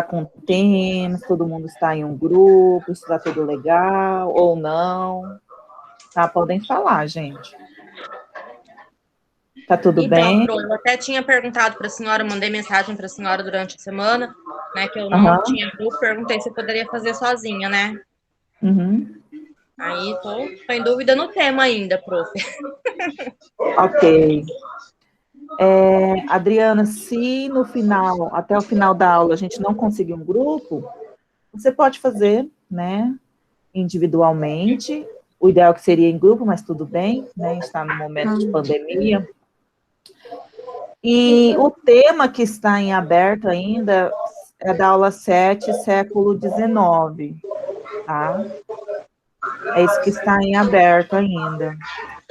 com temas, todo mundo está em um grupo, está tudo legal ou não. Tá, podem falar, gente. Tá tudo bem? Então, eu até tinha perguntado para a senhora, mandei mensagem para a senhora durante a semana, né, que eu não tinha grupo, perguntei se eu poderia fazer sozinha, né? Uhum. Aí tô em dúvida no tema ainda, prof. Ok. Adriana, se no final, até o final da aula, a gente não conseguir um grupo, você pode fazer, né, individualmente. O ideal é que seria em grupo, mas tudo bem, né? A gente está no momento de pandemia. E o tema que está em aberto ainda é da aula 7, século XIX, tá? É isso que está em aberto ainda.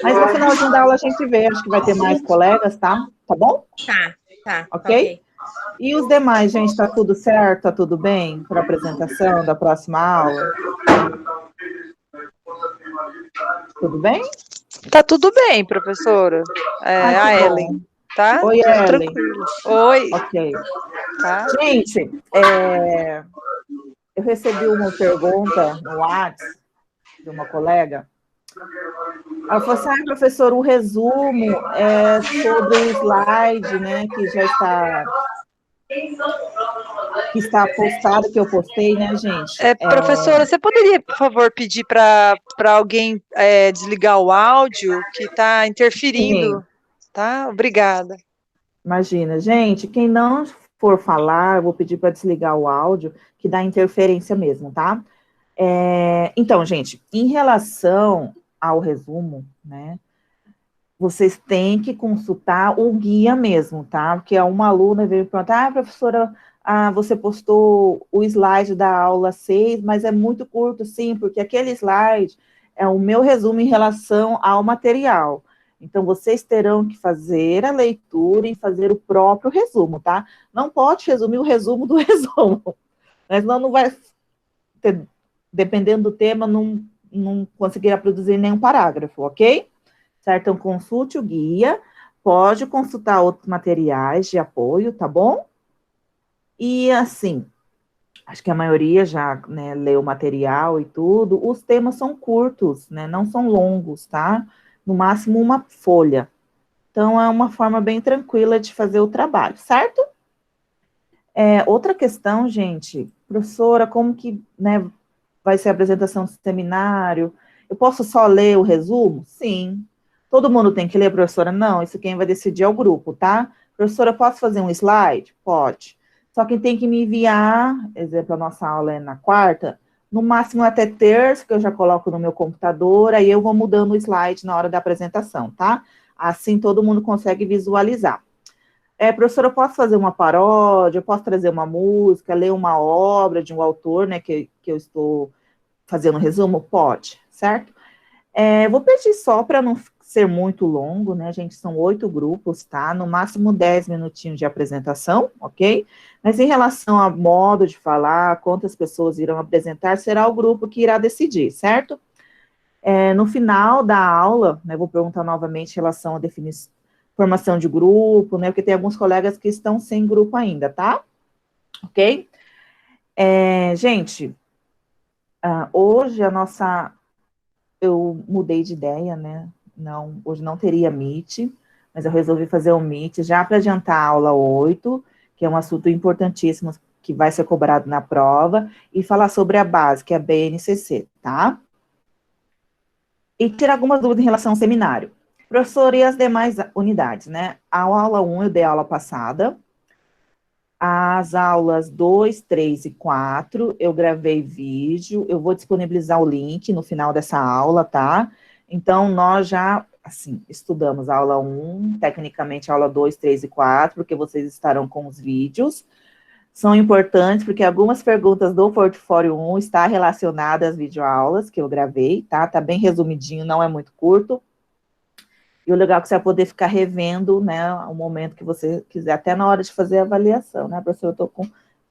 Mas no finalzinho da aula a gente vê, acho que vai ter mais colegas, tá? Tá bom? Tá Ok? ok. E os demais, gente, tá tudo certo? Tá tudo bem para a apresentação da próxima aula? Tudo bem? Tá tudo bem, professora. A Que Ellen, bom. tá? Oi, Tudo Ellen. tranquilo. Oi. Ok. Tá? Gente, eu recebi uma pergunta no WhatsApp de uma colega. Ela falou assim, professor, o resumo é sobre o slide, né, que está postado, que eu postei, né, gente? Professora, você poderia, por favor, pedir para alguém desligar o áudio que está interferindo, Sim. tá? Obrigada. Imagina, gente, quem não for falar, eu vou pedir para desligar o áudio, que dá interferência mesmo, tá? Então, gente, em relação ao resumo, né, vocês têm que consultar o guia mesmo, tá? Porque uma aluna veio me perguntar, professora, você postou o slide da aula 6, mas é muito curto, sim, porque aquele slide é o meu resumo em relação ao material. Então, vocês terão que fazer a leitura e fazer o próprio resumo, tá? Não pode resumir o resumo do resumo, né? Senão não vai ter, dependendo do tema, não conseguirá produzir nenhum parágrafo, ok? Certo? Então, consulte o guia, pode consultar outros materiais de apoio, tá bom? E, assim, acho que a maioria já, né, leu o material e tudo, os temas são curtos, né, não são longos, tá? No máximo uma folha. Então, é uma forma bem tranquila de fazer o trabalho, certo? Outra questão, gente, professora, como que, né, vai ser a apresentação do seminário? Eu posso só ler o resumo? Sim. Todo mundo tem que ler, professora? Não, isso quem vai decidir é o grupo, tá? Professora, posso fazer um slide? Pode. Só que tem que me enviar, exemplo, a nossa aula é na quarta, no máximo até terça, que eu já coloco no meu computador, aí eu vou mudando o slide na hora da apresentação, tá? Assim todo mundo consegue visualizar. Professora, eu posso fazer uma paródia, eu posso trazer uma música, ler uma obra de um autor, né, que eu estou fazendo um resumo? Pode, certo? Vou pedir só para não ser muito longo, né, gente? São 8 grupos, tá? No máximo 10 minutinhos de apresentação, ok? Mas em relação ao modo de falar, quantas pessoas irão apresentar, será o grupo que irá decidir, certo? No final da aula, né, vou perguntar novamente em relação à formação de grupo, né? Porque tem alguns colegas que estão sem grupo ainda, tá? Ok? Gente, hoje eu mudei de ideia, né? Não, hoje não teria Meet, mas eu resolvi fazer um Meet já para adiantar a aula 8, que é um assunto importantíssimo que vai ser cobrado na prova, e falar sobre a base, que é a BNCC, tá? E tirar algumas dúvidas em relação ao seminário. Professor, e as demais unidades, né? A aula 1 eu dei a aula passada, as aulas 2, 3 e 4, eu gravei vídeo, eu vou disponibilizar o link no final dessa aula, tá? Então, nós já, assim, estudamos a aula 1, tecnicamente a aula 2, 3 e 4, porque vocês estarão com os vídeos. São importantes, porque algumas perguntas do portfólio 1 estão relacionadas às videoaulas que eu gravei, tá? Tá bem resumidinho, não é muito curto. E o legal é que você vai poder ficar revendo, né, o momento que você quiser, até na hora de fazer a avaliação, né, professor?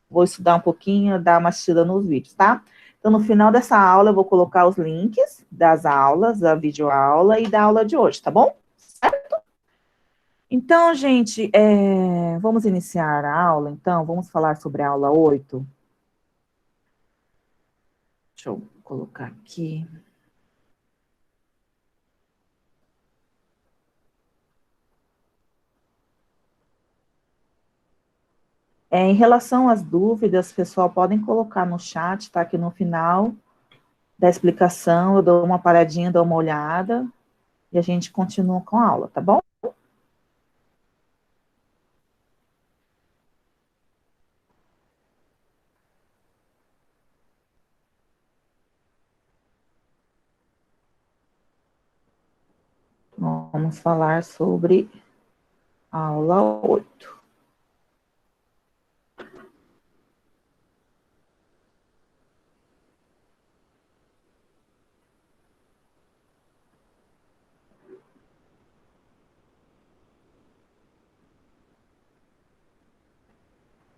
Vou estudar um pouquinho, dar uma assistida nos vídeos, tá? Então, no final dessa aula, eu vou colocar os links das aulas, da videoaula e da aula de hoje, tá bom? Certo? Então, gente, vamos iniciar a aula, então, vamos falar sobre a aula 8. Deixa eu colocar aqui. Em relação às dúvidas, pessoal, podem colocar no chat, tá? Que no final da explicação eu dou uma paradinha, dou uma olhada e a gente continua com a aula, tá bom? Vamos falar sobre a aula 8.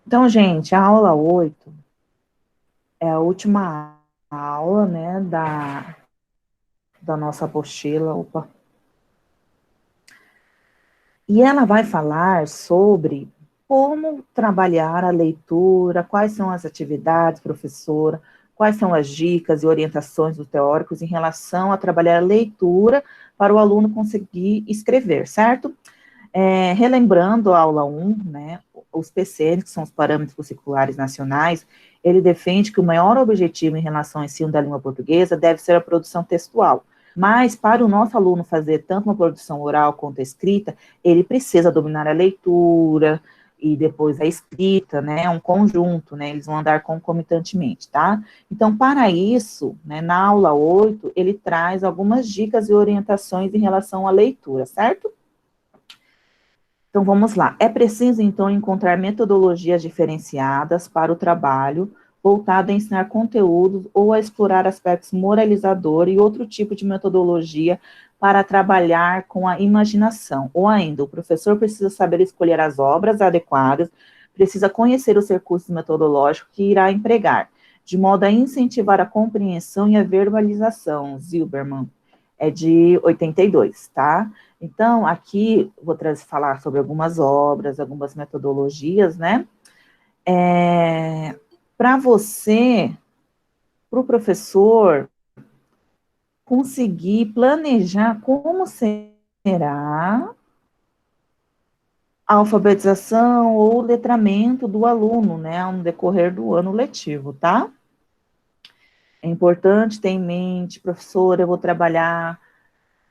Então, gente, a aula 8 é a última aula, né, da nossa apostila. Opa. E ela vai falar sobre como trabalhar a leitura, quais são as atividades, professora, quais são as dicas e orientações dos teóricos em relação a trabalhar a leitura para o aluno conseguir escrever, certo? Relembrando a aula 1, né, os PCNs, que são os Parâmetros Curriculares Nacionais, ele defende que o maior objetivo em relação ao ensino da língua portuguesa deve ser a produção textual. Mas, para o nosso aluno fazer tanto uma produção oral quanto a escrita, ele precisa dominar a leitura e depois a escrita, né, é um conjunto, né, eles vão andar concomitantemente, tá? Então, para isso, né, na aula 8, ele traz algumas dicas e orientações em relação à leitura, certo? Então, vamos lá. É preciso, então, encontrar metodologias diferenciadas para o trabalho, voltado a ensinar conteúdos ou a explorar aspectos moralizadores e outro tipo de metodologia para trabalhar com a imaginação. Ou ainda, o professor precisa saber escolher as obras adequadas, precisa conhecer os recursos metodológicos que irá empregar, de modo a incentivar a compreensão e a verbalização. Zilberman, é de 82, tá? Então, aqui vou falar sobre algumas obras, algumas metodologias, né? Para você, para o professor, conseguir planejar como será a alfabetização ou letramento do aluno, né, no decorrer do ano letivo, tá? É importante ter em mente, professor, eu vou trabalhar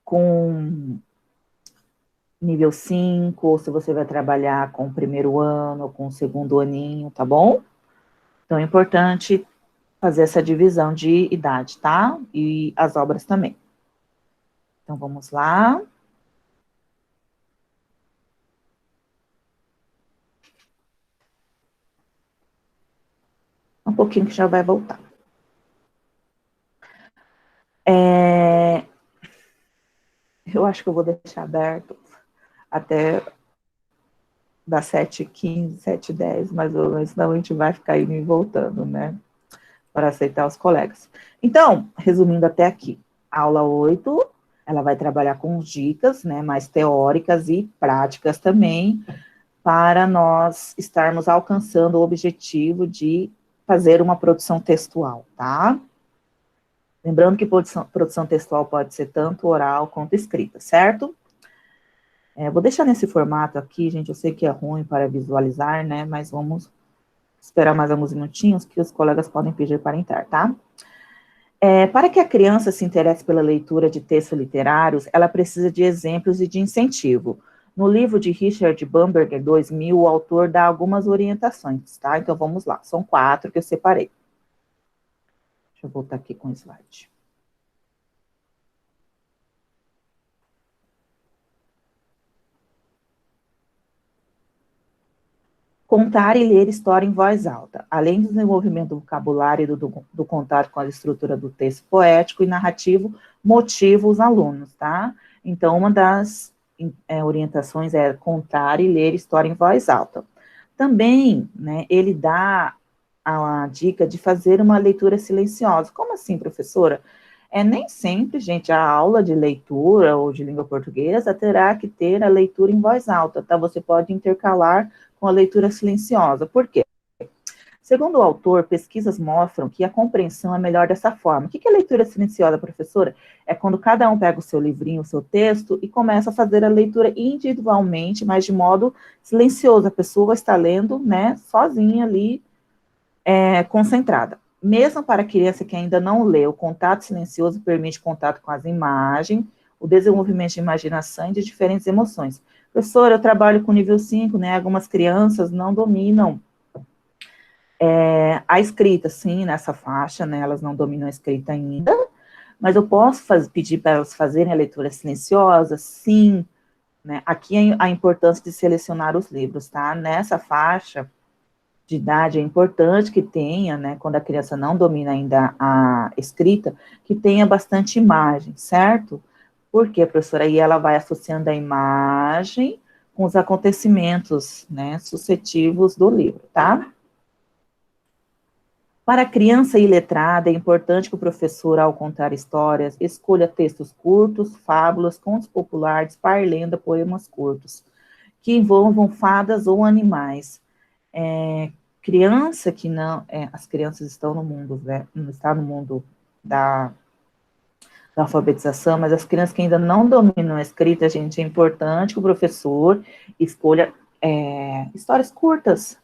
com nível 5, ou se você vai trabalhar com o primeiro ano, ou com o segundo aninho, tá bom? Então, é importante fazer essa divisão de idade, tá? E as obras também. Então, vamos lá. Um pouquinho que já vai voltar. Eu acho que eu vou deixar aberto até das 7h15, 7h10, mais ou menos, senão a gente vai ficar indo e voltando, né? Para aceitar os colegas. Então, resumindo até aqui, aula 8, ela vai trabalhar com dicas, né, mais teóricas e práticas também, para nós estarmos alcançando o objetivo de fazer uma produção textual, tá? Lembrando que produção textual pode ser tanto oral quanto escrita, certo? Vou deixar nesse formato aqui, gente, eu sei que é ruim para visualizar, né, mas vamos esperar mais alguns minutinhos que os colegas podem pedir para entrar, tá? Para que a criança se interesse pela leitura de textos literários, ela precisa de exemplos e de incentivo. No livro de Richard Bamberger, 2000, o autor dá algumas orientações, tá? Então, vamos lá. São 4 que eu separei. Deixa eu voltar aqui com o slide. Contar e ler história em voz alta, além do desenvolvimento do vocabulário e do contato com a estrutura do texto poético e narrativo, motiva os alunos, tá? Então, uma das orientações é contar e ler história em voz alta. Também, né, ele dá a dica de fazer uma leitura silenciosa. Como assim, professora? Nem sempre, gente, a aula de leitura ou de língua portuguesa terá que ter a leitura em voz alta, tá? Você pode intercalar com a leitura silenciosa. Por quê? Segundo o autor, pesquisas mostram que a compreensão é melhor dessa forma. O que é leitura silenciosa, professora? É quando cada um pega o seu livrinho, o seu texto, e começa a fazer a leitura individualmente, mas de modo silencioso. A pessoa está lendo, né, sozinha ali, concentrada. Mesmo para a criança que ainda não lê, o contato silencioso permite contato com as imagens, o desenvolvimento de imaginação e de diferentes emoções. Professora, eu trabalho com nível 5, né, algumas crianças não dominam a escrita, sim, nessa faixa, né, elas não dominam a escrita ainda, mas eu posso pedir para elas fazerem a leitura silenciosa, sim, né, aqui a importância de selecionar os livros, tá, nessa faixa de idade é importante que tenha, né, quando a criança não domina ainda a escrita, que tenha bastante imagem, certo? Porque, professora, aí ela vai associando a imagem com os acontecimentos, né, sucessivos do livro, tá? Para a criança iletrada, é importante que o professor, ao contar histórias, escolha textos curtos, fábulas, contos populares, parlenda, poemas curtos, que envolvam fadas ou animais. Criança que não... as crianças estão no mundo, né, não está no mundo da alfabetização, mas as crianças que ainda não dominam a escrita, gente, é importante que o professor escolha histórias curtas.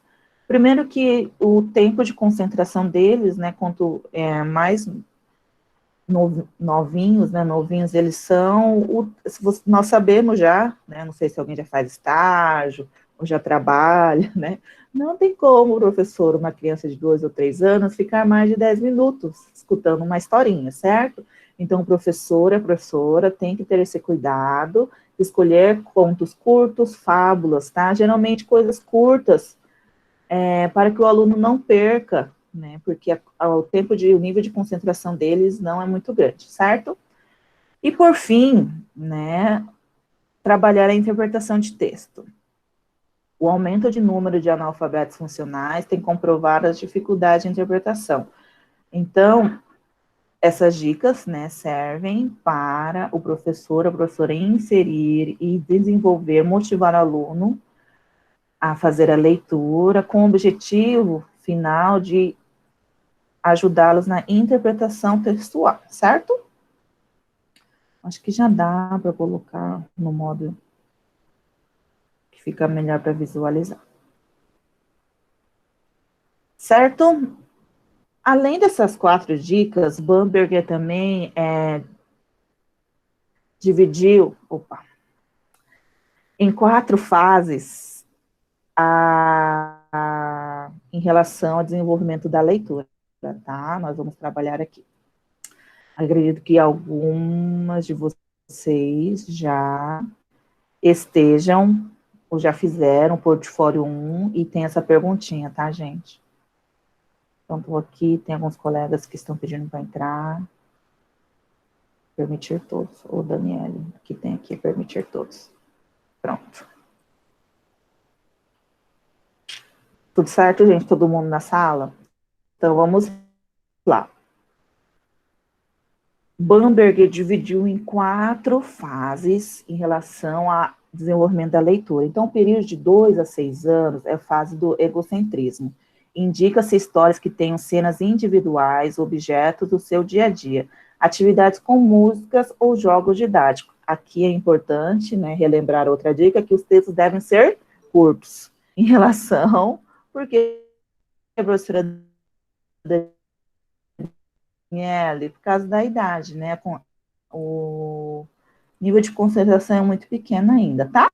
Primeiro que o tempo de concentração deles, né, quanto mais novinhos, né, novinhos eles são, nós sabemos já, né, não sei se alguém já faz estágio, ou já trabalha, né, não tem como o professor, uma criança de 2 ou 3 anos, ficar mais de 10 minutos escutando uma historinha, certo? Então, o professor e a professora tem que ter esse cuidado, de escolher contos curtos, fábulas, tá? Geralmente coisas curtas, para que o aluno não perca, né, porque o nível de concentração deles não é muito grande, certo? E, por fim, né, trabalhar a interpretação de texto. O aumento de número de analfabetos funcionais tem comprovado as dificuldades de interpretação. Então, essas dicas, né, servem para o professor, a professora inserir e desenvolver, motivar o aluno a fazer a leitura com o objetivo final de ajudá-los na interpretação textual, certo? Acho que já dá para colocar no modo que fica melhor para visualizar. Certo? Além dessas 4 dicas, Bamberger também dividiu, em 4 fases em relação ao desenvolvimento da leitura, tá? Nós vamos trabalhar aqui. Acredito que algumas de vocês já estejam, ou já fizeram, portfólio 1, e tem essa perguntinha, tá, gente? Então, estou aqui, tem alguns colegas que estão pedindo para entrar. Permitir todos. Ou Daniele, que tem aqui, permitir todos. Pronto. Tudo certo, gente? Todo mundo na sala? Então, vamos lá. Bamberger dividiu em 4 fases em relação ao desenvolvimento da leitura. Então, o período de 2 a 6 anos é a fase do egocentrismo. Indica-se histórias que tenham cenas individuais, objetos do seu dia a dia, atividades com músicas ou jogos didáticos. Aqui é importante, né, relembrar outra dica, que os textos devem ser curtos, em relação, porque a professora Daniele, por causa da idade, né, o nível de concentração é muito pequeno ainda, tá?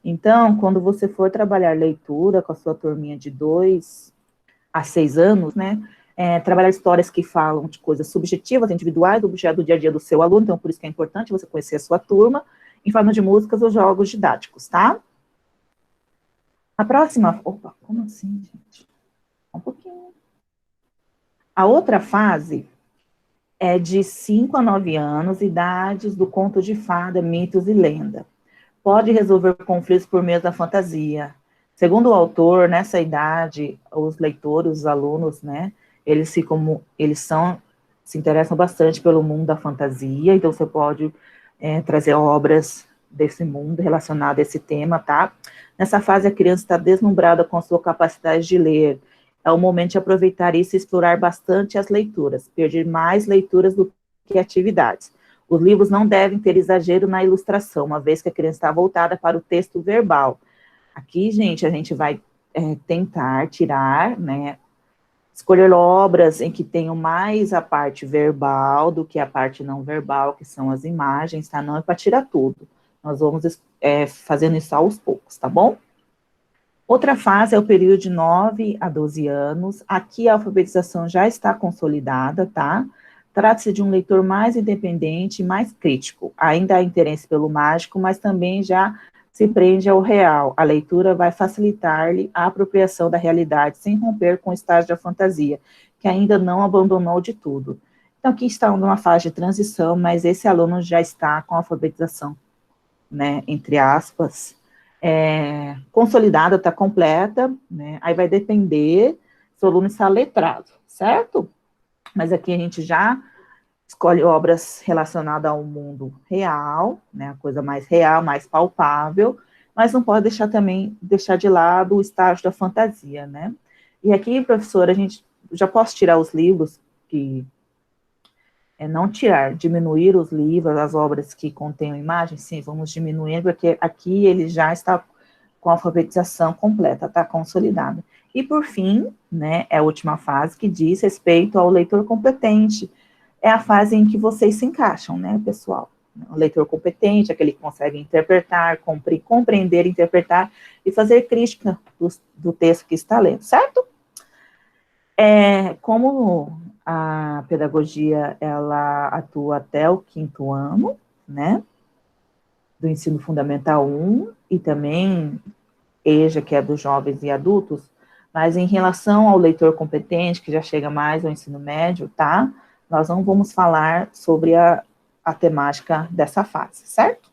Então, quando você for trabalhar leitura com a sua turminha de 2 a 6 anos, né, trabalhar histórias que falam de coisas subjetivas, individuais, objeto do dia a dia do seu aluno, então por isso que é importante você conhecer a sua turma, em forma de músicas ou jogos didáticos, tá? A próxima... Opa, como assim, gente? Um pouquinho. A outra fase é de 5 a 9 anos, idades do conto de fada, mitos e lenda. Pode resolver conflitos por meio da fantasia. Segundo o autor, nessa idade, os leitores, os alunos, né, eles se interessam bastante pelo mundo da fantasia, então você pode trazer obras desse mundo relacionado a esse tema, tá? Nessa fase, a criança está deslumbrada com a sua capacidade de ler. É o momento de aproveitar isso e explorar bastante as leituras, pedir mais leituras do que atividades. Os livros não devem ter exagero na ilustração, uma vez que a criança está voltada para o texto verbal. Aqui, gente, a gente vai tentar tirar, né, escolher obras em que tenham mais a parte verbal do que a parte não verbal, que são as imagens, tá? Não é para tirar tudo. Nós vamos fazendo isso aos poucos, tá bom? Outra fase é o período de 9 a 12 anos. Aqui a alfabetização já está consolidada, tá? Trata-se de um leitor mais independente e mais crítico. Ainda há interesse pelo mágico, mas também já se prende ao real. A leitura vai facilitar-lhe a apropriação da realidade, sem romper com o estágio da fantasia, que ainda não abandonou de tudo. Então, aqui está numa fase de transição, mas esse aluno já está com a alfabetização, né, entre aspas, consolidada, está completa, né, aí vai depender se o aluno está letrado, certo? Mas aqui a gente já escolhe obras relacionadas ao mundo real, né, a coisa mais real, mais palpável, mas não pode deixar de lado o estágio da fantasia, né? E aqui, professora, a gente já posso tirar os livros que não tirar, diminuir os livros, as obras que contêm imagens, sim, vamos diminuir, porque aqui ele já está com a alfabetização completa, está consolidada. E por fim, né, é a última fase que diz respeito ao leitor competente. É a fase em que vocês se encaixam, né, pessoal? O leitor competente, aquele que consegue interpretar, compreender, interpretar e fazer crítica do texto que está lendo, certo? Como a pedagogia, ela atua até o 5º ano, né, do ensino fundamental 1, e também EJA, que é dos jovens e adultos, mas em relação ao leitor competente, que já chega mais ao ensino médio, tá? Nós não vamos falar sobre a temática dessa fase, certo?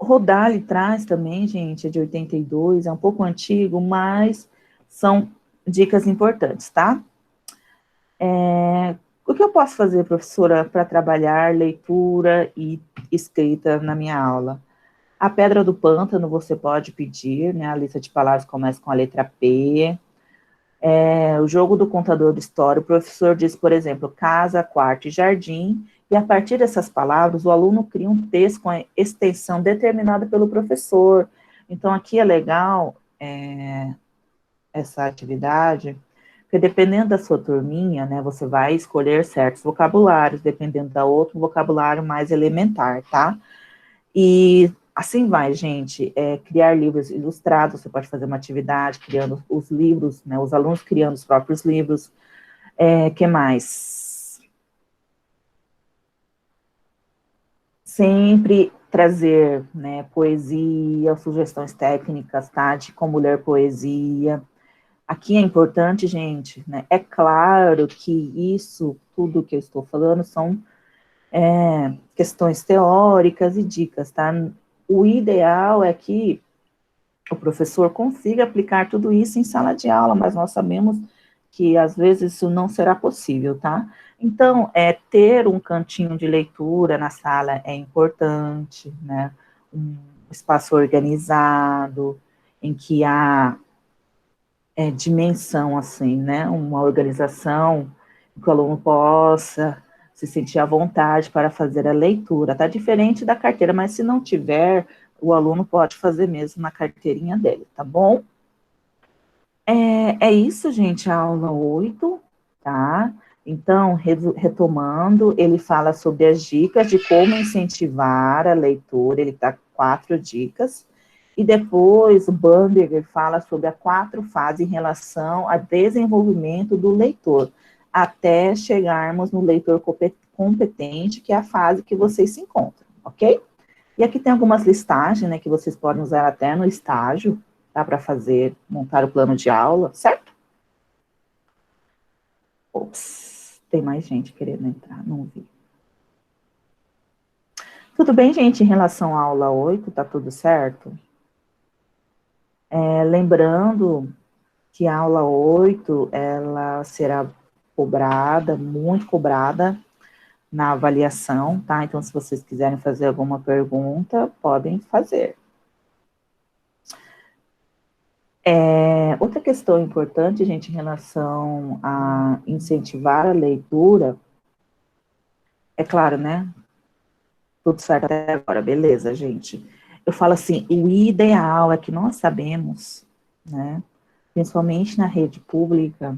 Rodali traz também, gente, é de 82, é um pouco antigo, mas são dicas importantes, tá? O que eu posso fazer, professora, para trabalhar leitura e escrita na minha aula? A Pedra do Pântano você pode pedir, né? A lista de palavras começa com a letra P. O jogo do contador de história, o professor diz, por exemplo, casa, quarto e jardim, e a partir dessas palavras, o aluno cria um texto com a extensão determinada pelo professor. Então, aqui é legal essa atividade, porque dependendo da sua turminha, né, você vai escolher certos vocabulários, dependendo da outra, um vocabulário mais elementar, tá? E assim vai, gente, criar livros ilustrados, você pode fazer uma atividade criando os livros, né, os alunos criando os próprios livros, que mais? Sempre trazer, né, poesia, sugestões técnicas, tá, de como ler poesia. Aqui é importante, gente, né, é claro que isso, tudo que eu estou falando, são questões teóricas e dicas, tá? O ideal é que o professor consiga aplicar tudo isso em sala de aula, mas nós sabemos que às vezes isso não será possível, tá? Então, ter um cantinho de leitura na sala é importante, né? Um espaço organizado, em que há dimensão, assim, né? Uma organização que o aluno possa se sentir à vontade para fazer a leitura. Tá diferente da carteira, mas se não tiver, o aluno pode fazer mesmo na carteirinha dele, tá bom? É isso, gente, a aula 8, tá? Então, retomando, ele fala sobre as dicas de como incentivar a leitura, ele dá 4 dicas, e depois o Bamberger fala sobre as 4 fases em relação ao desenvolvimento do leitor, até chegarmos no leitor competente, que é a fase que vocês se encontram, ok? E aqui tem algumas listagens, né, que vocês podem usar até no estágio, tá, para montar o plano de aula, certo? Ops, tem mais gente querendo entrar, não vi. Tudo bem, gente, em relação à aula 8, tá tudo certo? Lembrando que a aula 8, ela será cobrada, muito cobrada, na avaliação, tá? Então, se vocês quiserem fazer alguma pergunta, podem fazer. Outra questão importante, gente, em relação a incentivar a leitura, é claro, né? Tudo certo até agora, beleza, gente. Eu falo assim, o ideal é que nós sabemos, né? Principalmente na rede pública,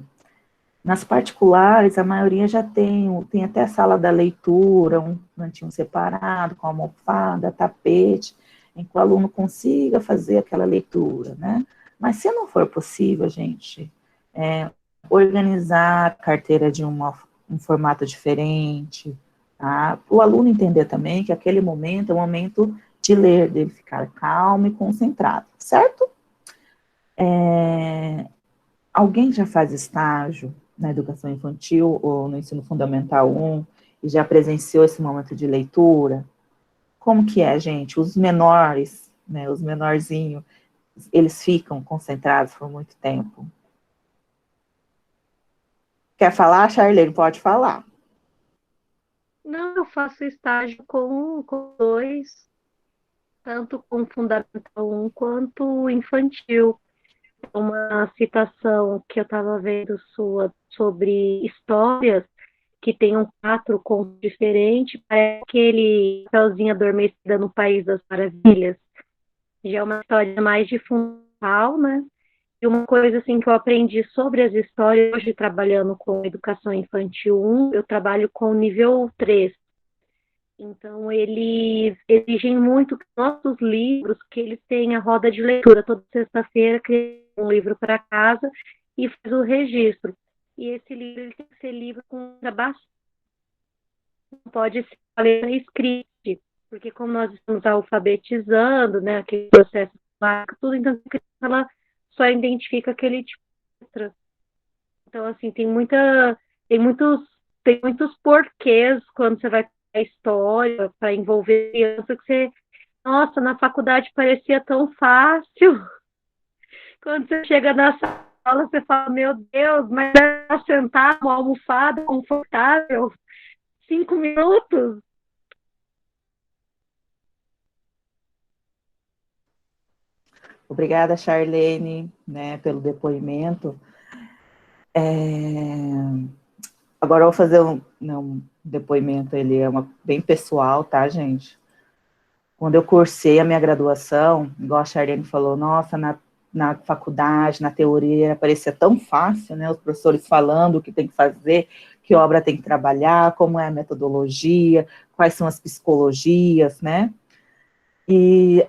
nas particulares, a maioria já tem até a sala da leitura, um cantinho separado, com almofada, tapete, em que o aluno consiga fazer aquela leitura, né? Mas se não for possível, gente, organizar a carteira de um formato diferente, tá? O aluno entender também que aquele momento é um momento de ler, dele ficar calmo e concentrado, certo? Alguém já faz estágio na educação infantil ou no ensino fundamental 1 e já presenciou esse momento de leitura? Como que é, gente? Os menores, né, os menorzinhos, eles ficam concentrados por muito tempo. Quer falar, Charlene? Pode falar. Não, eu faço estágio com dois, tanto com Fundamental 1 quanto infantil. Uma citação que eu estava vendo sua sobre histórias que tenham 4 contos diferentes, parece aquele Papelzinho Adormecida no País das Maravilhas. Já é uma história mais de fundamental, né? E uma coisa assim que eu aprendi sobre as histórias, hoje trabalhando com educação infantil 1, eu trabalho com nível 3. Então, eles exigem muito que nossos livros, que eles tenham roda de leitura. Toda sexta-feira, cria um livro para casa e faz o registro. E esse livro ele tem que ser livro com bastante. Não pode ser a letra script, porque como nós estamos alfabetizando, né, aquele processo básico, tudo, então ela só identifica aquele tipo de letra. Então, assim, tem muitos porquês quando você vai a história para envolver criança que você, nossa, na faculdade parecia tão fácil. Quando você chega na sala, você fala, meu Deus, mas é sentar uma almofada confortável, 5 minutos. Obrigada, Charlene, né, pelo depoimento. Agora eu vou fazer um depoimento, ele é bem pessoal, tá, gente? Quando eu cursei a minha graduação, igual a Charlene falou, nossa, na faculdade, na teoria, parecia tão fácil, né? Os professores falando o que tem que fazer, que obra tem que trabalhar, como é a metodologia, quais são as psicologias, né? E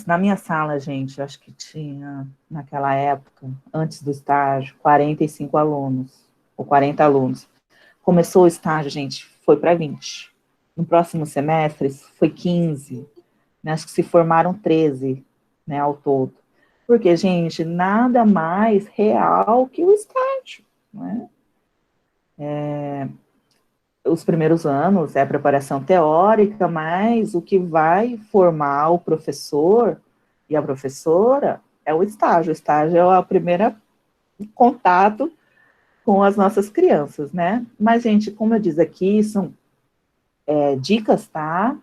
na minha sala, gente, acho que tinha, naquela época, antes do estágio, 45 alunos, ou 40 alunos. Começou o estágio, gente, foi para 20. No próximo semestre, foi 15. Né, acho que se formaram 13, né, ao todo. Porque, gente, nada mais real que o estágio, né? Os primeiros anos é a preparação teórica, mas o que vai formar o professor e a professora é o estágio. O estágio é o primeiro contato com as nossas crianças, né? Mas, gente, como eu disse aqui, são dicas, tá?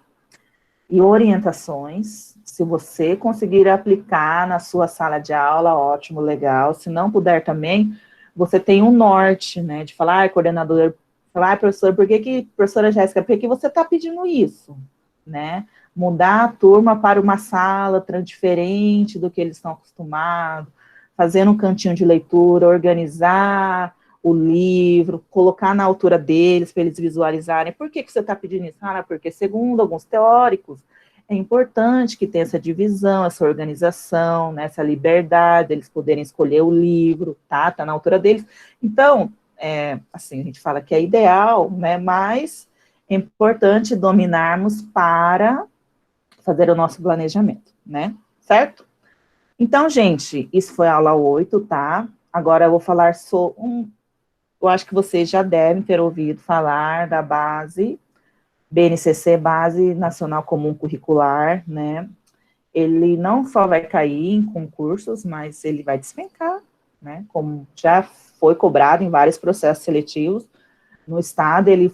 E orientações. Se você conseguir aplicar na sua sala de aula, ótimo, legal. Se não puder também, você tem um norte, né? De falar, coordenador, falar, professor, professora Jéssica, por que você está pedindo isso? Né? Mudar a turma para uma sala diferente do que eles estão acostumados, fazendo um cantinho de leitura, organizar o livro, colocar na altura deles, para eles visualizarem. Por que você está pedindo isso? Porque, segundo alguns teóricos, é importante que tenha essa divisão, essa organização, né, essa liberdade, eles poderem escolher o livro, tá na altura deles. Então, assim, a gente fala que é ideal, né, mas é importante dominarmos para fazer o nosso planejamento, né, certo? Então, gente, isso foi a aula 8, tá? Agora eu vou falar sobre eu acho que vocês já devem ter ouvido falar da base, BNCC, Base Nacional Comum Curricular, né? Ele não só vai cair em concursos, mas ele vai despencar, né? Como já foi cobrado em vários processos seletivos no estado, ele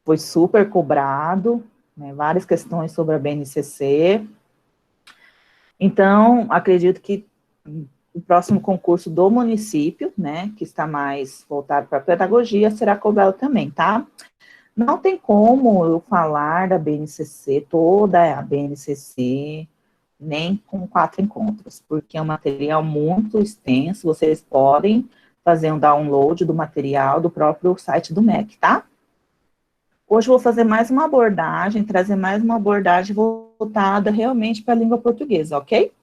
foi super cobrado, né, várias questões sobre a BNCC. Então, acredito que o próximo concurso do município, né, que está mais voltado para a pedagogia, será cobrado também, tá? Não tem como eu falar da BNCC, toda a BNCC, nem com 4 encontros, porque é um material muito extenso, vocês podem fazer um download do material do próprio site do MEC, tá? Hoje eu vou fazer mais uma abordagem, trazer mais uma abordagem voltada realmente para a língua portuguesa, ok?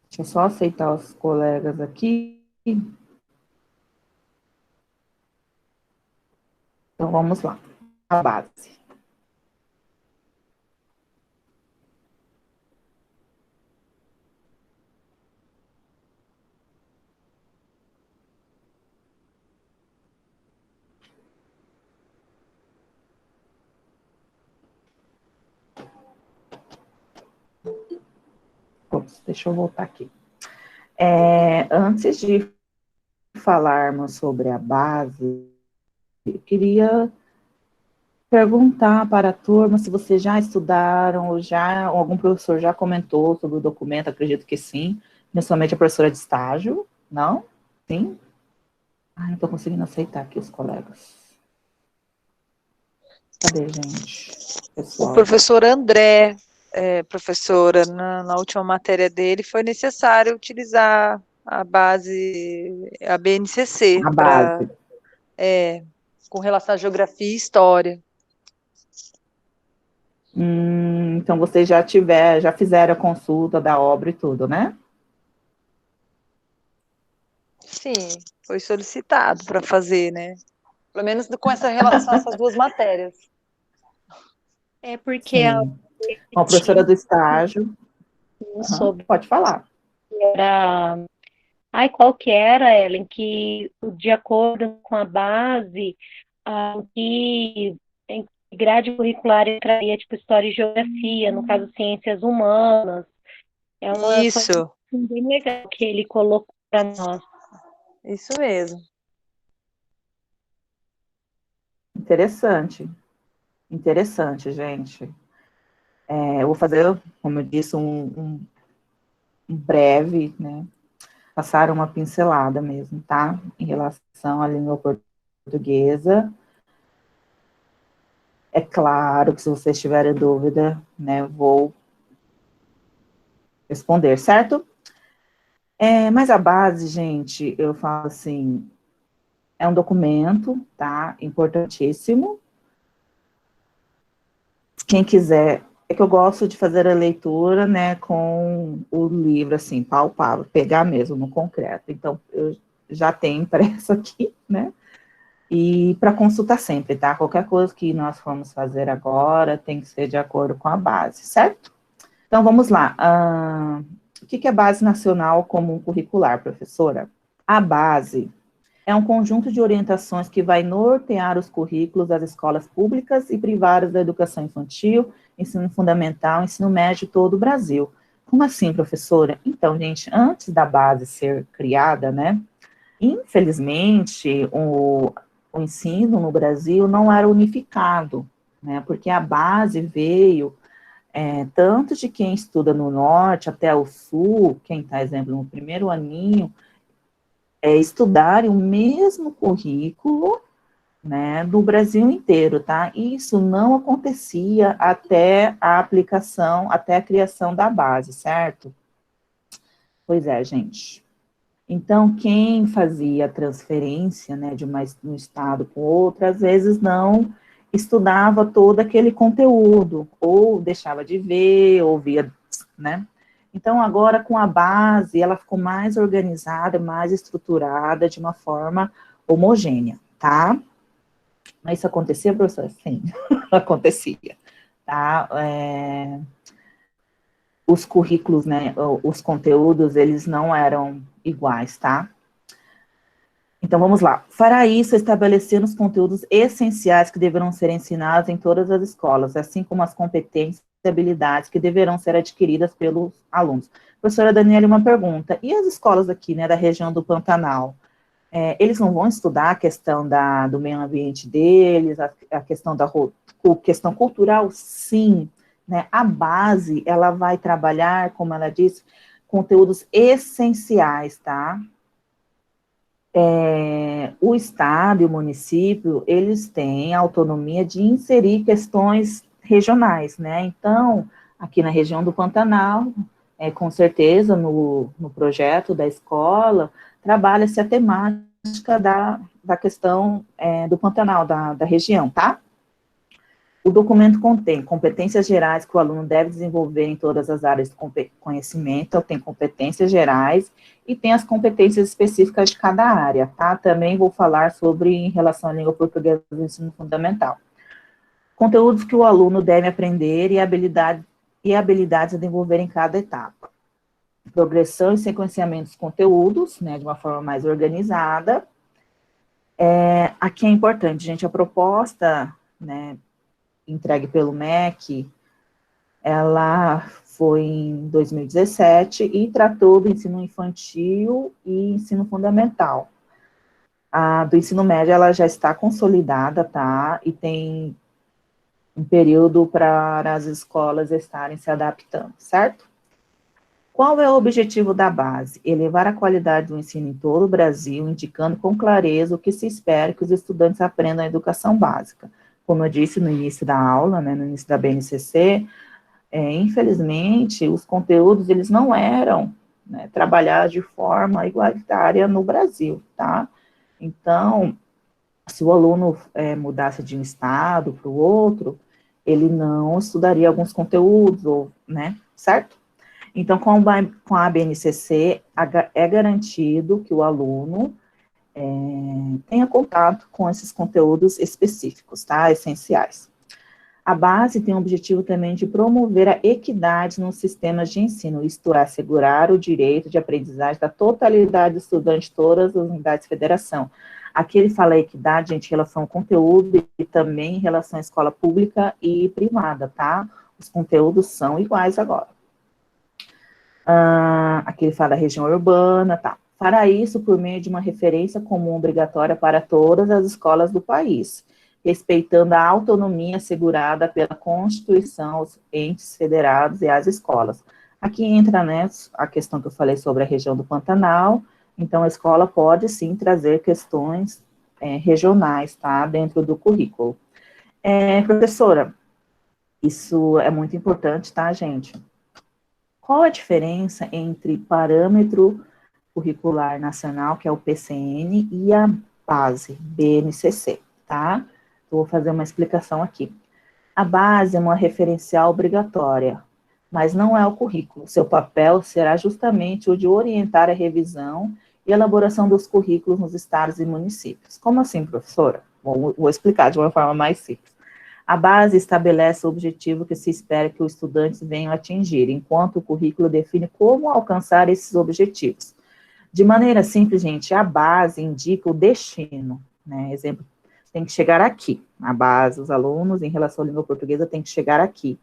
Deixa eu só aceitar os colegas aqui. Então, vamos lá. A base. Ops, deixa eu voltar aqui. Antes de falarmos sobre a base, eu queria perguntar para a turma se vocês já estudaram, ou algum professor já comentou sobre o documento, acredito que sim, principalmente a professora de estágio, não? Sim? Não estou conseguindo aceitar aqui os colegas. Cadê, gente? Pessoal. O professor André, professora, na última matéria dele, foi necessário utilizar a base, a BNCC, A base. com relação à geografia e história. Então vocês já fizeram a consulta da obra e tudo, né? Sim, foi solicitado para fazer, né? Pelo menos com essa relação a essas duas matérias. É porque a a professora do estágio. sobre Pode falar. era. Ai, qual que era, Ellen? Que de acordo com a base, em que grade curricular entraria tipo história e geografia, no caso ciências humanas. É uma Isso. coisa bem legal que ele colocou para nós. Isso mesmo. Interessante. Interessante, gente. Eu vou fazer, como eu disse, um breve, né? Passar uma pincelada mesmo, tá? Em relação à língua portuguesa. É claro que se vocês tiverem dúvida, né, vou responder, certo? Mas a base, gente, eu falo assim, é um documento, tá? Importantíssimo. Quem quiser, é que eu gosto de fazer a leitura, né, com o livro, assim, palpável, pegar mesmo no concreto. Então, eu já tenho impresso aqui, né? E para consultar sempre, tá? Qualquer coisa que nós formos fazer agora tem que ser de acordo com a base, certo? Então, vamos lá. O que é Base Nacional Comum Curricular, professora? A base é um conjunto de orientações que vai nortear os currículos das escolas públicas e privadas da educação infantil, ensino fundamental, ensino médio de todo o Brasil. Como assim, professora? Então, gente, antes da base ser criada, né, infelizmente, o ensino no Brasil não era unificado, né, porque a base veio tanto de quem estuda no norte até o sul, quem está, exemplo, no primeiro aninho, estudarem o mesmo currículo, né, do Brasil inteiro, tá? Isso não acontecia até a aplicação, até a criação da base, certo? Pois é, gente. Então, quem fazia a transferência, né, de um estado para o outro, às vezes não estudava todo aquele conteúdo, ou deixava de ver, ou via, né? Então, agora, com a base, ela ficou mais organizada, mais estruturada, de uma forma homogênea, tá? Mas isso acontecia, professora? Sim, acontecia, tá? Os currículos, né, os conteúdos, eles não eram iguais, tá? Então, vamos lá. Para isso, estabelecer os conteúdos essenciais que deverão ser ensinados em todas as escolas, assim como as competências e habilidades que deverão ser adquiridas pelos alunos. Professora Daniela, uma pergunta. E as escolas aqui, né, da região do Pantanal? Eles não vão estudar a questão do meio ambiente deles, a questão questão cultural, sim, né? A base, ela vai trabalhar, como ela disse, conteúdos essenciais, tá? O Estado e o município, eles têm a autonomia de inserir questões regionais, né? Então, aqui na região do Pantanal, com certeza, no projeto da escola, trabalha-se a temática da questão do Pantanal, da região, tá? O documento contém competências gerais que o aluno deve desenvolver em todas as áreas de conhecimento, então tem competências gerais e tem as competências específicas de cada área, tá? Também vou falar sobre em relação à língua portuguesa do ensino fundamental. Conteúdos que o aluno deve aprender e habilidades a desenvolver em cada etapa. Progressão e sequenciamento dos conteúdos, né, de uma forma mais organizada. Aqui é importante, gente, a proposta, né, entregue pelo MEC, ela foi em 2017 e tratou do ensino infantil e ensino fundamental. A do ensino médio, ela já está consolidada, tá? E tem um período para as escolas estarem se adaptando, certo? Qual é o objetivo da base? Elevar a qualidade do ensino em todo o Brasil, indicando com clareza o que se espera que os estudantes aprendam a educação básica. Como eu disse no início da aula, né, no início da BNCC, infelizmente, os conteúdos, eles não eram, né, trabalhados de forma igualitária no Brasil, tá? Então, se o aluno mudasse de um estado para o outro, ele não estudaria alguns conteúdos, né, certo? Então, com a BNCC, é garantido que o aluno tenha contato com esses conteúdos específicos, tá? Essenciais. A base tem o objetivo também de promover a equidade nos sistemas de ensino, isto é, assegurar o direito de aprendizagem da totalidade do estudante de todas as unidades de federação. Aqui ele fala equidade, gente, em relação ao conteúdo e também em relação à escola pública e privada, tá? Os conteúdos são iguais agora. Aqui ele fala da região urbana, tá? Para isso, por meio de uma referência comum obrigatória para todas as escolas do país, respeitando a autonomia assegurada pela Constituição, os entes federados e as escolas. Aqui entra, né, a questão que eu falei sobre a região do Pantanal, então a escola pode sim trazer questões regionais, tá, dentro do currículo. Professora, isso é muito importante, tá, gente? Qual a diferença entre parâmetro curricular nacional, que é o PCN, e a base, BNCC, tá? Vou fazer uma explicação aqui. A base é uma referencial obrigatória, mas não é o currículo. Seu papel será justamente o de orientar a revisão e elaboração dos currículos nos estados e municípios. Como assim, professora? Vou explicar de uma forma mais simples. A base estabelece o objetivo que se espera que os estudantes venham atingir, enquanto o currículo define como alcançar esses objetivos. De maneira simples, gente, a base indica o destino, né? Exemplo, tem que chegar aqui. A base, os alunos, em relação à língua portuguesa, tem que chegar aqui.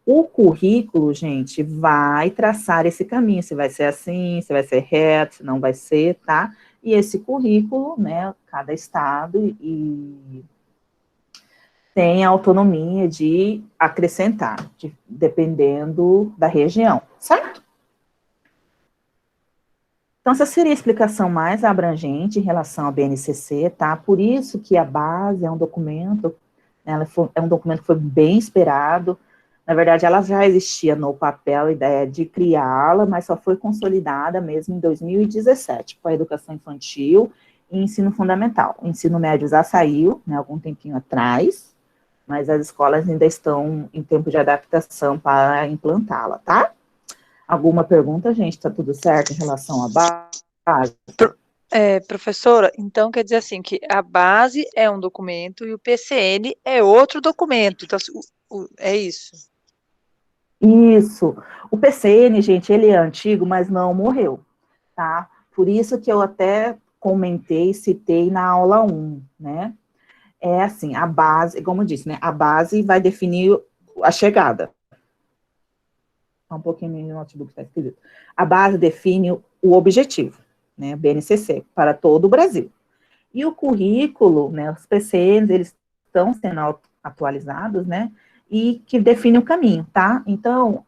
O currículo, gente, vai traçar esse caminho, se vai ser assim, se vai ser reto, se não vai ser, tá? E esse currículo, né, cada estado tem a autonomia de acrescentar, dependendo da região, certo? Então, essa seria a explicação mais abrangente em relação ao BNCC, tá? Por isso que a base é um documento, é um documento que foi bem esperado. Na verdade, ela já existia no papel, a ideia de criá-la, mas só foi consolidada mesmo em 2017, com a educação infantil e ensino fundamental. O ensino médio já saiu, né, algum tempinho atrás, mas as escolas ainda estão em tempo de adaptação para implantá-la, tá? Alguma pergunta, gente? Tá tudo certo em relação à base? Professora, então quer dizer assim, que a base é um documento e o PCN é outro documento, então, é isso? Isso. O PCN, gente, ele é antigo, mas não morreu, tá? Por isso que eu até comentei, citei na aula 1, né? É assim, a base, como eu disse, né? A base vai definir a chegada. Um pouquinho no notebook está escrito. A base define o objetivo, né, BNCC, para todo o Brasil. E o currículo, né, os PCNs, eles estão sendo atualizados, né, e que define o caminho, tá? Então,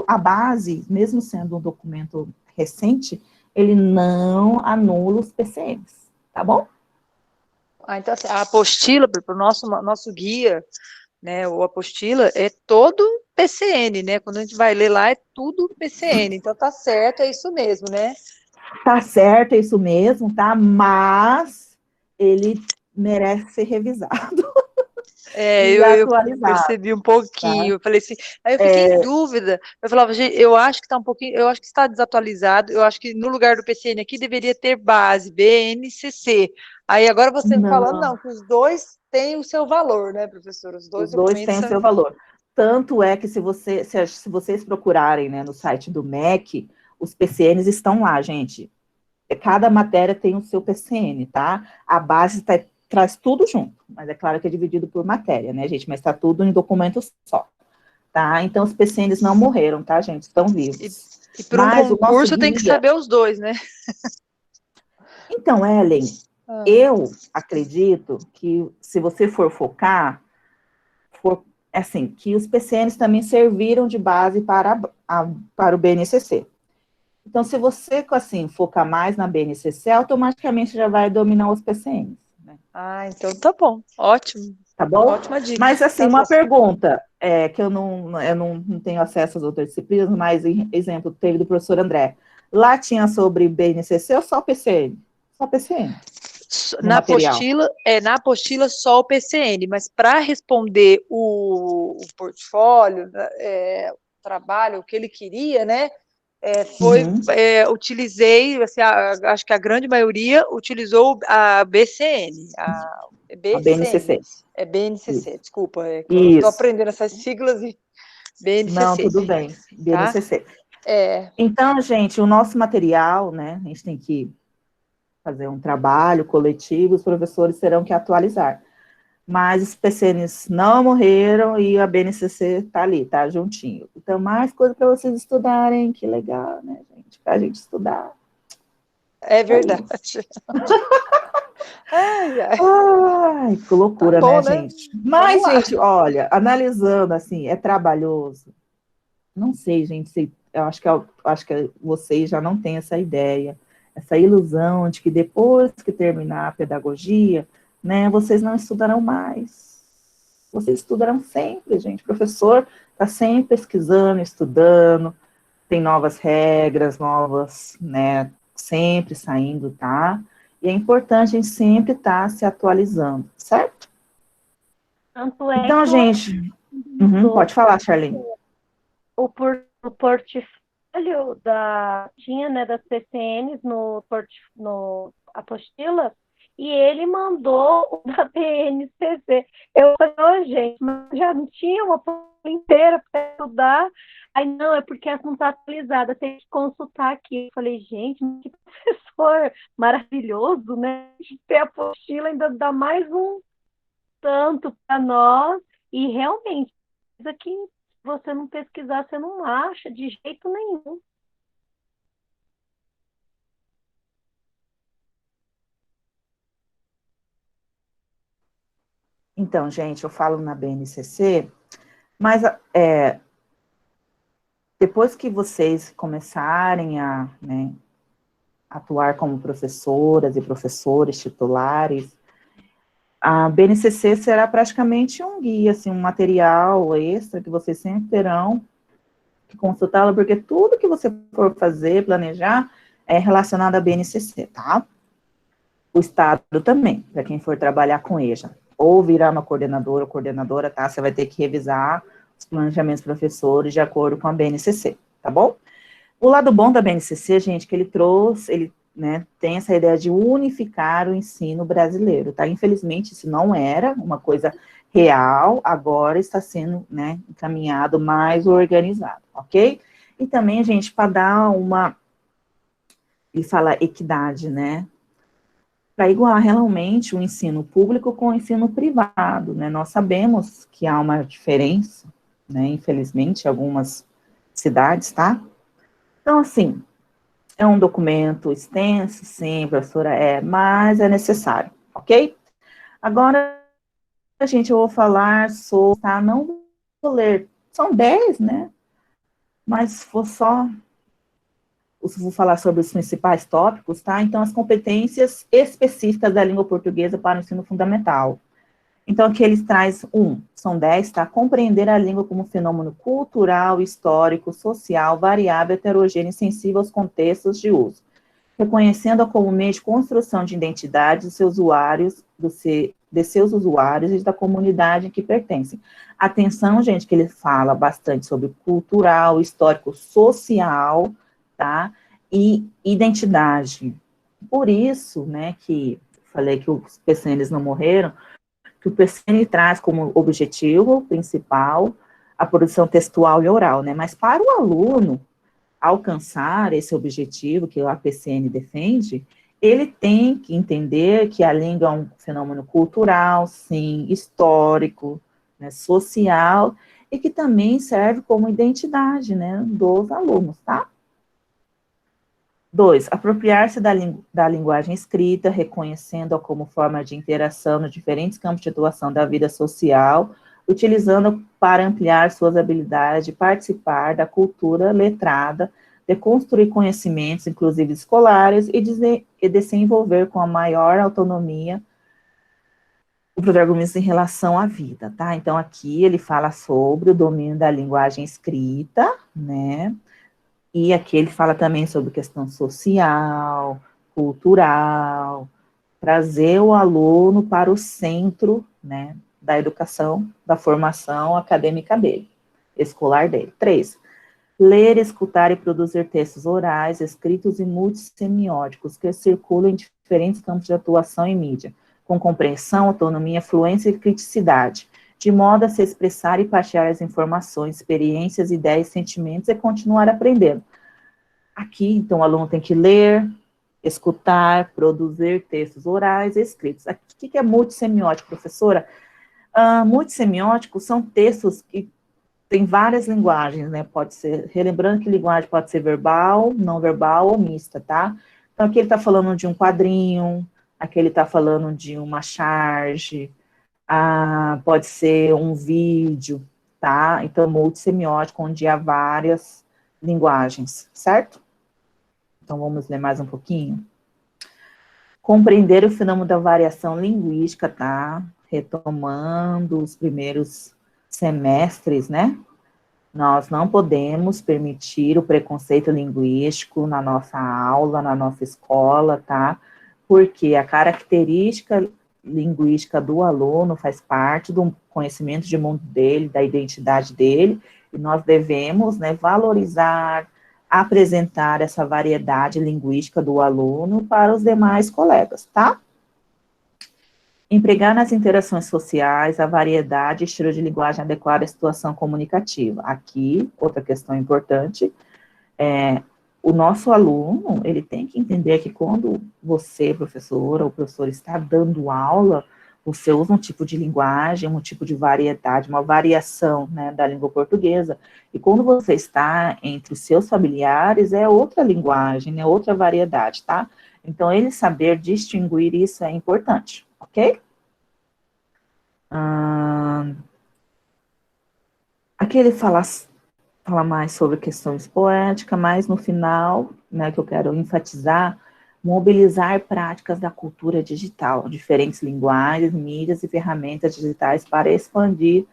a base, mesmo sendo um documento recente, ele não anula os PCNs, tá bom? Então, assim, a apostila, para o nosso guia, né, o apostila, é todo PCN, né? Quando a gente vai ler lá, é tudo PCN. Então, tá certo, é isso mesmo, né? Tá certo, é isso mesmo, tá? Mas ele merece ser revisado e Eu atualizado, percebi um tá? pouquinho, eu falei assim, aí eu fiquei em dúvida, eu falava, gente, eu acho que tá um pouquinho, eu acho que está desatualizado, eu acho que no lugar do PCN aqui deveria ter base, BNCC. Aí agora você me falando, Não, não, que os dois têm o seu valor, né, professor? Os dois os dois documentos têm o são... seu valor. Tanto é que se vocês procurarem, né, no site do MEC, os PCNs estão lá, gente. Cada matéria tem o seu PCN, tá? A base traz tudo junto, mas é claro que é dividido por matéria, né, gente? Mas está tudo em documento só, tá? Então, os PCNs não morreram, tá, gente? Estão vivos. E para um Mas o nosso concurso tem que guia... saber os dois, né? Então, Ellen, eu acredito que se você for focar, assim, que os PCNs também serviram de base para o BNCC. Então, se você, assim, focar mais na BNCC, automaticamente já vai dominar os PCNs. Né? Então tá bom, ótimo. Tá bom? Ótima dica. Mas, assim, Tá uma bom. pergunta, que eu não tenho acesso às outras disciplinas, mas, exemplo, teve do professor André. Lá tinha sobre BNCC ou só PCN? Só PCN. Na apostila só o PCN, mas para responder o portfólio, o trabalho, o que ele queria, né? Utilizei, assim, acho que a grande maioria utilizou a BCN, A BNCC. É BNCC, Isso. desculpa, que eu estou aprendendo essas siglas e BNCC. Não, tudo bem, BNCC. Tá? Então, gente, o nosso material, né, a gente tem que fazer um trabalho coletivo, os professores terão que atualizar. Mas os PCNs não morreram e a BNCC tá ali, tá juntinho. Então, mais coisa para vocês estudarem, que legal, né, gente? Para a gente estudar. É verdade. Ai, que loucura, tá bom, né, né, gente? Mas, gente, olha, analisando, assim, é trabalhoso. Não sei, gente, eu acho que vocês já não têm essa ideia, essa ilusão de que depois que terminar a pedagogia, né, vocês não estudarão mais. Vocês estudarão sempre, gente. O professor está sempre pesquisando, estudando, tem novas regras, novas, né, sempre saindo, tá? E é importante a gente sempre estar se atualizando, certo? Tanto é Então, que gente, pode falar, Charlene. O portfólio tinha, né, das PCNs no apostila, e ele mandou o da BNCC. Eu falei, gente, mas já não tinha uma apostila inteira para estudar. Aí, não, é porque essa não está atualizada, tem que consultar aqui. Eu falei, gente, que professor maravilhoso, né? Ter a apostila ainda dá mais um tanto para nós, e realmente, isso aqui, se você não pesquisar, você não acha de jeito nenhum. Então, gente, eu falo na BNCC, mas depois que vocês começarem a, né, atuar como professoras e professores titulares, a BNCC será praticamente um guia, assim, um material extra que vocês sempre terão que consultá-la, porque tudo que você for fazer, planejar, é relacionado à BNCC, tá? O Estado também, para quem for trabalhar com EJA. Ou virar uma coordenadora ou coordenadora, tá? Você vai ter que revisar os planejamentos professores de acordo com a BNCC, tá bom? O lado bom da BNCC, gente, que ele né, tem essa ideia de unificar o ensino brasileiro, tá? Infelizmente, isso não era uma coisa real, agora está sendo, né, encaminhado mais organizado, ok? E também, gente, para dar ele fala equidade, né? Para igualar realmente o ensino público com o ensino privado, né? Nós sabemos que há uma diferença, né? Infelizmente, em algumas cidades, tá? Então, assim, É um documento extenso, sim, professora, mas é necessário, ok? Agora, gente, eu vou falar sobre, tá? Não vou ler, são 10, né? Mas vou falar sobre os principais tópicos, tá? Então, as competências específicas da língua portuguesa para o ensino fundamental. Então, aqui eles traz são 10, tá? Compreender a língua como fenômeno cultural, histórico, social, variável, heterogêneo e sensível aos contextos de uso. Reconhecendo-a como meio de construção de identidade dos seus usuários, de seus usuários e da comunidade em que pertencem. Atenção, gente, que ele fala bastante sobre cultural, histórico, social, tá? E identidade. Por isso, né, que falei que os PCNs não morreram, que o PCN traz como objetivo principal a produção textual e oral, né? Mas para o aluno alcançar esse objetivo que o APCN defende, ele tem que entender que a língua é um fenômeno cultural, sim, histórico, né, social, e que também serve como identidade, né, dos alunos, tá? 2, apropriar-se da linguagem escrita, reconhecendo-a como forma de interação nos diferentes campos de atuação da vida social, utilizando para ampliar suas habilidades de participar da cultura letrada, de construir conhecimentos, inclusive escolares, e desenvolver com a maior autonomia o protagonista em relação à vida, tá? Então, aqui ele fala sobre o domínio da linguagem escrita, né? E aqui ele fala também sobre questão social, cultural, trazer o aluno para o centro, né, da educação, da formação acadêmica dele, escolar dele. 3, ler, escutar e produzir textos orais, escritos e multissemióticos que circulam em diferentes campos de atuação e mídia, com compreensão, autonomia, fluência e criticidade, de modo a se expressar e partilhar as informações, experiências, ideias, sentimentos e continuar aprendendo. Aqui, então, o aluno tem que ler, escutar, produzir textos orais e escritos. Aqui, o que é multissemiótico, professora? Multissemióticos são textos que têm várias linguagens, né? Pode ser, relembrando que linguagem pode ser verbal, não verbal ou mista, tá? Então, aqui ele está falando de um quadrinho, aqui ele está falando de uma charge, pode ser um vídeo, tá? Então, multissemiótico, onde há várias linguagens, certo? Então, vamos ler mais um pouquinho. Compreender o fenômeno da variação linguística, tá? Retomando os primeiros semestres, né? Nós não podemos permitir o preconceito linguístico na nossa aula, na nossa escola, tá? Porque a característica linguística do aluno faz parte do conhecimento de mundo dele, da identidade dele, e nós devemos, né, valorizar, apresentar essa variedade linguística do aluno para os demais colegas, tá? Empregar nas interações sociais a variedade e estilo de linguagem adequada à situação comunicativa. Aqui, outra questão importante, o nosso aluno, ele tem que entender que quando você, professora ou professor, está dando aula, você usa um tipo de linguagem, um tipo de variedade, uma variação, né, da língua portuguesa, e quando você está entre os seus familiares, é outra linguagem, é outra variedade, tá? Então, ele saber distinguir isso é importante, ok? Aqui ele fala mais sobre questões poéticas, mas no final, né, que eu quero enfatizar, mobilizar práticas da cultura digital, diferentes linguagens, mídias e ferramentas digitais para expandir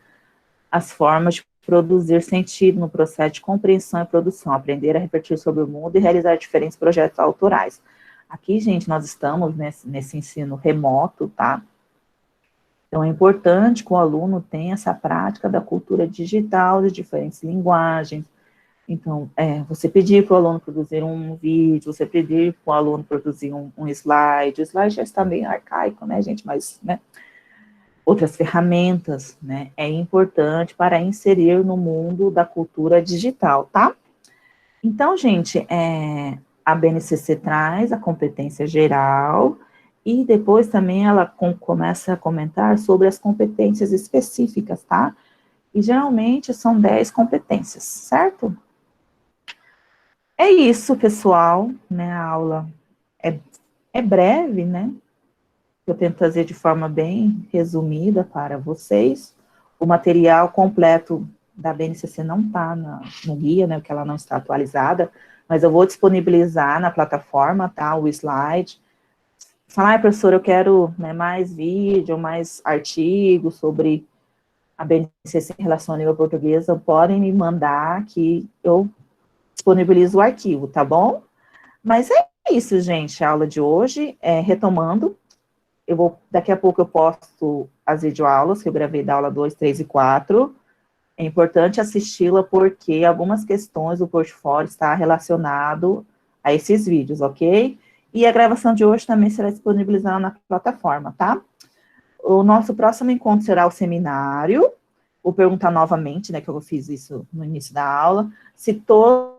as formas de produzir sentido no processo de compreensão e produção, aprender a refletir sobre o mundo e realizar diferentes projetos autorais. Aqui, gente, nós estamos nesse ensino remoto, tá? Então, é importante que o aluno tenha essa prática da cultura digital, de diferentes linguagens. Então, você pedir para o aluno produzir um vídeo, você pedir para o aluno produzir um slide. O slide já está bem arcaico, né, gente? Mas, né, outras ferramentas, né, é importante para inserir no mundo da cultura digital, tá? Então, gente, a BNCC traz a competência geral e depois também ela começa a comentar sobre as competências específicas, tá? E geralmente são 10 competências, certo? É isso, pessoal, né? A aula é breve, né? Eu tento fazer de forma bem resumida para vocês. O material completo da BNCC não está no guia, né? Porque ela não está atualizada, mas eu vou disponibilizar na plataforma, tá? O slide. Falar, professor, eu quero, né, mais vídeo, mais artigos sobre a BNCC em relação à língua portuguesa, podem me mandar que eu disponibilizo o arquivo, tá bom? Mas é isso, gente, a aula de hoje, retomando, daqui a pouco eu posto as videoaulas que eu gravei da aula 2, 3 e 4, é importante assisti-la porque algumas questões do portfólio está relacionado a esses vídeos, ok? E a gravação de hoje também será disponibilizada na plataforma, tá? O nosso próximo encontro será o seminário. Vou perguntar novamente, né, que eu fiz isso no início da aula, se todas,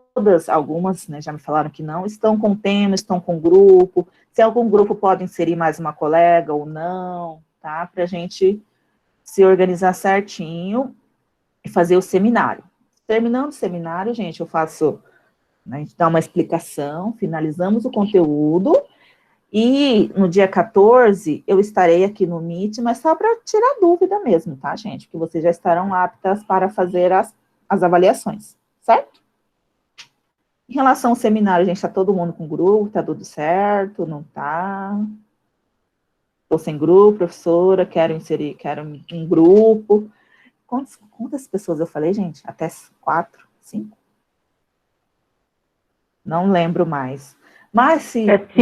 algumas, né, já me falaram que não, estão com tema, estão com grupo, se algum grupo pode inserir mais uma colega ou não, tá? Para a gente se organizar certinho e fazer o seminário. Terminando o seminário, gente, eu faço, né, a gente dá uma explicação, finalizamos o conteúdo, e no dia 14, eu estarei aqui no Meet, mas só para tirar dúvida mesmo, tá, gente? Que vocês já estarão aptas para fazer as avaliações, certo? Em relação ao seminário, gente, está todo mundo com grupo, tá tudo certo, não tá? Estou sem grupo, professora, quero um grupo. Quantas pessoas eu falei, gente? Até 4, 5? Não lembro mais. Mas se... Até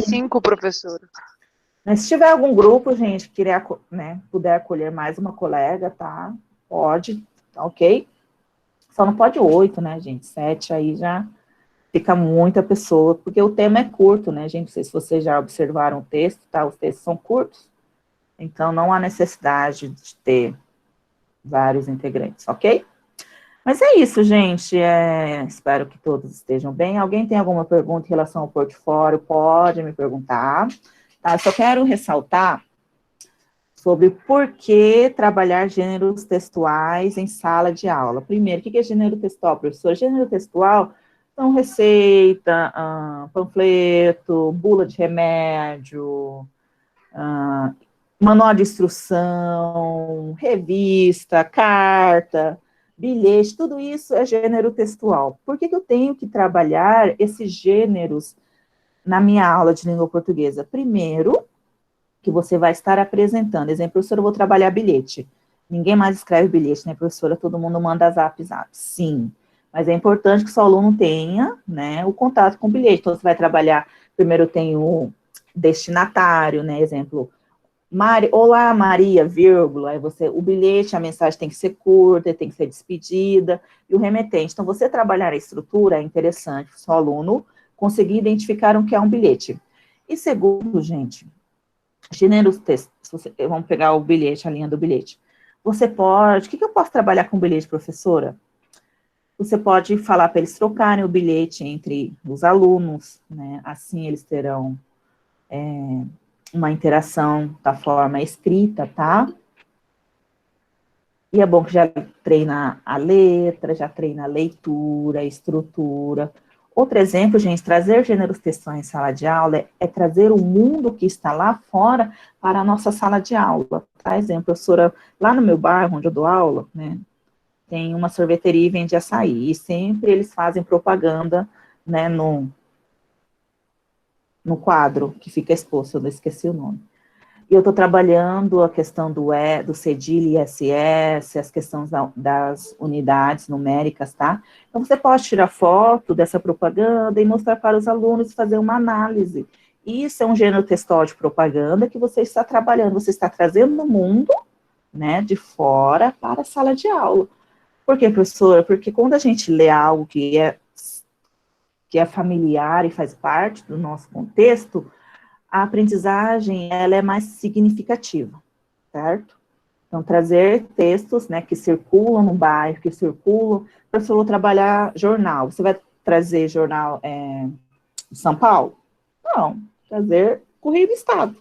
5, professora. Mas se tiver algum grupo, gente, que né, puder acolher mais uma colega, tá? Pode, tá ok? Só não pode 8, né, gente? 7 aí já fica muita pessoa, porque o tema é curto, né, gente? Não sei se vocês já observaram o texto, tá? Os textos são curtos, então não há necessidade de ter vários integrantes, ok? Mas é isso, gente. Espero que todos estejam bem. Alguém tem alguma pergunta em relação ao portfólio? Pode me perguntar. Tá? Só quero ressaltar sobre por que trabalhar gêneros textuais em sala de aula. Primeiro, o que é gênero textual, professor? Gênero textual são receita, panfleto, bula de remédio, manual de instrução, revista, carta, bilhete, tudo isso é gênero textual. Por que eu tenho que trabalhar esses gêneros na minha aula de língua portuguesa? Primeiro, que você vai estar apresentando. Exemplo, professora, eu vou trabalhar bilhete. Ninguém mais escreve bilhete, né, professora? Todo mundo manda zap. Sim, mas é importante que o seu aluno tenha, né, o contato com o bilhete. Então, você vai trabalhar, primeiro tem o destinatário, né, exemplo, olá, Maria, vírgula, aí o bilhete, a mensagem tem que ser curta, tem que ser despedida, e o remetente. Então, você trabalhar a estrutura é interessante para o seu aluno conseguir identificar o que é um bilhete. E segundo, gente, gêneros textos, vamos pegar o bilhete, a linha do bilhete. Você pode, o que eu posso trabalhar com o bilhete, professora? Você pode falar para eles trocarem o bilhete entre os alunos, né? Assim eles terão uma interação da forma escrita, tá? E é bom que já treina a letra, já treina a leitura, a estrutura. Outro exemplo, gente, trazer gêneros textuais em sala de aula é trazer o mundo que está lá fora para a nossa sala de aula. Tá? Exemplo, professora, lá no meu bairro, onde eu dou aula, né, tem uma sorveteria e vende açaí, e sempre eles fazem propaganda, né, no quadro que fica exposto, eu não esqueci o nome. E eu estou trabalhando a questão do cedilha e ISS, as questões das unidades numéricas, tá? Então, você pode tirar foto dessa propaganda e mostrar para os alunos, fazer uma análise. Isso é um gênero textual de propaganda que você está trabalhando, você está trazendo o mundo, né, de fora para a sala de aula. Por quê, professora? Porque quando a gente lê algo que é familiar e faz parte do nosso contexto, a aprendizagem, ela é mais significativa, certo? Então, trazer textos, né, que circulam no bairro, que circulam, professor, eu vou trabalhar jornal, você vai trazer jornal de São Paulo? Não, trazer Correio do Estado,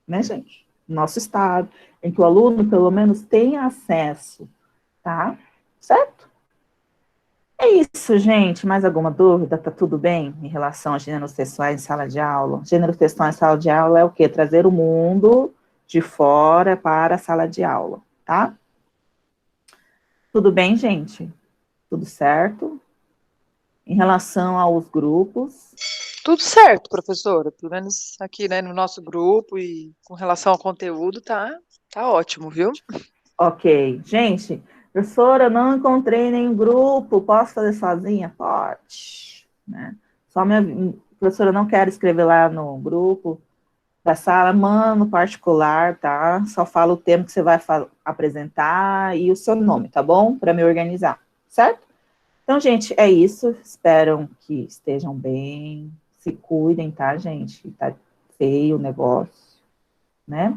né, gente? Nosso estado, em que o aluno, pelo menos, tenha acesso, tá? Certo? É isso. isso, gente. Mais alguma dúvida? Tá tudo bem em relação a gêneros textuais em sala de aula? Gêneros textuais em sala de aula é o quê? Trazer o mundo de fora para a sala de aula, tá? Tudo bem, gente? Tudo certo? Em relação aos grupos, Tudo certo, professora. Pelo menos aqui, né, no nosso grupo e com relação ao conteúdo, tá ótimo, viu? ok. Gente, professora, eu não encontrei nenhum grupo, posso fazer sozinha? Pode, né? Só minha professora, não quero escrever lá no grupo da sala, manda no particular, tá? Só fala o tema que você vai apresentar e o seu nome, tá bom? Para me organizar, certo? Então, gente, é isso. Espero que estejam bem. Se cuidem, tá, gente? Tá feio o negócio, né?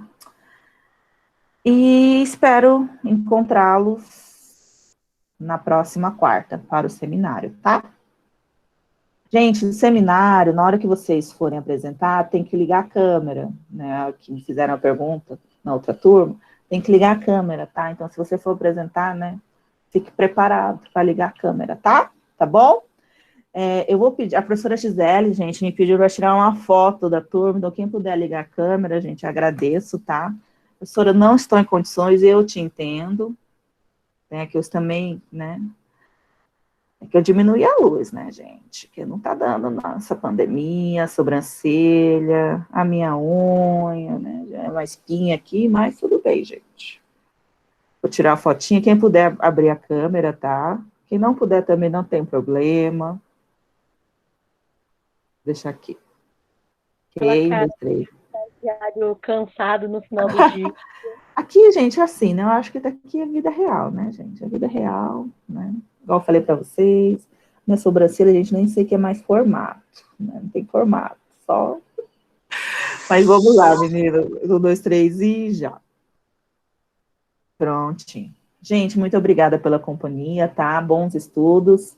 E espero encontrá-los na próxima quarta para o seminário, tá? Gente, no seminário, na hora que vocês forem apresentar, tem que ligar a câmera, né? Que me fizeram a pergunta na outra turma, tem que ligar a câmera, tá? Então, se você for apresentar, né, fique preparado para ligar a câmera, tá? Tá bom? Eu vou pedir, a professora Gisele, gente, me pediu para tirar uma foto da turma, então quem puder ligar a câmera, gente, agradeço, tá? Professora, não estou em condições, eu te entendo, né, que eu também, né, é que eu diminui a luz, né, gente, que não tá dando nossa pandemia, a sobrancelha, a minha unha, né, já é uma espinha aqui, mas tudo bem, gente. Vou tirar a fotinha, quem puder abrir a câmera, tá? Quem não puder também não tem problema. Deixa aqui. Aquela Ok, cara 2, 3. de diário cansado no final do dia. Aqui, gente, é assim, né? Eu acho que daqui é vida real, né, gente? É vida real, né? Igual eu falei para vocês, minha sobrancelha, a gente nem sei o que é mais formato, né? Não tem formato, só. Mas vamos lá, menina. 1, 2, 3 e já. Prontinho. Gente, muito obrigada pela companhia, tá? Bons estudos.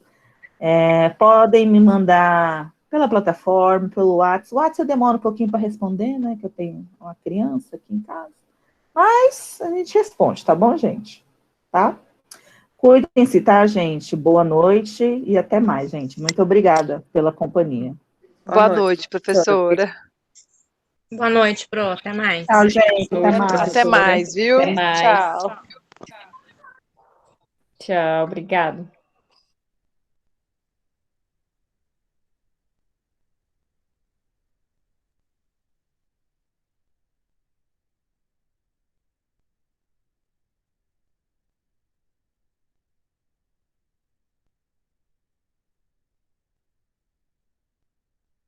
Podem me mandar pela plataforma, pelo WhatsApp. O WhatsApp eu demoro um pouquinho para responder, né? Que eu tenho uma criança aqui em casa. Mas a gente responde, tá bom, gente? Tá? Cuidem-se, tá, gente? Boa noite e até mais, gente. Muito obrigada pela companhia. Boa noite, professora. Boa noite, Pro. Até mais. Tchau, gente. Até mais. Até mais, viu? Até mais. Tchau. Tchau, obrigado.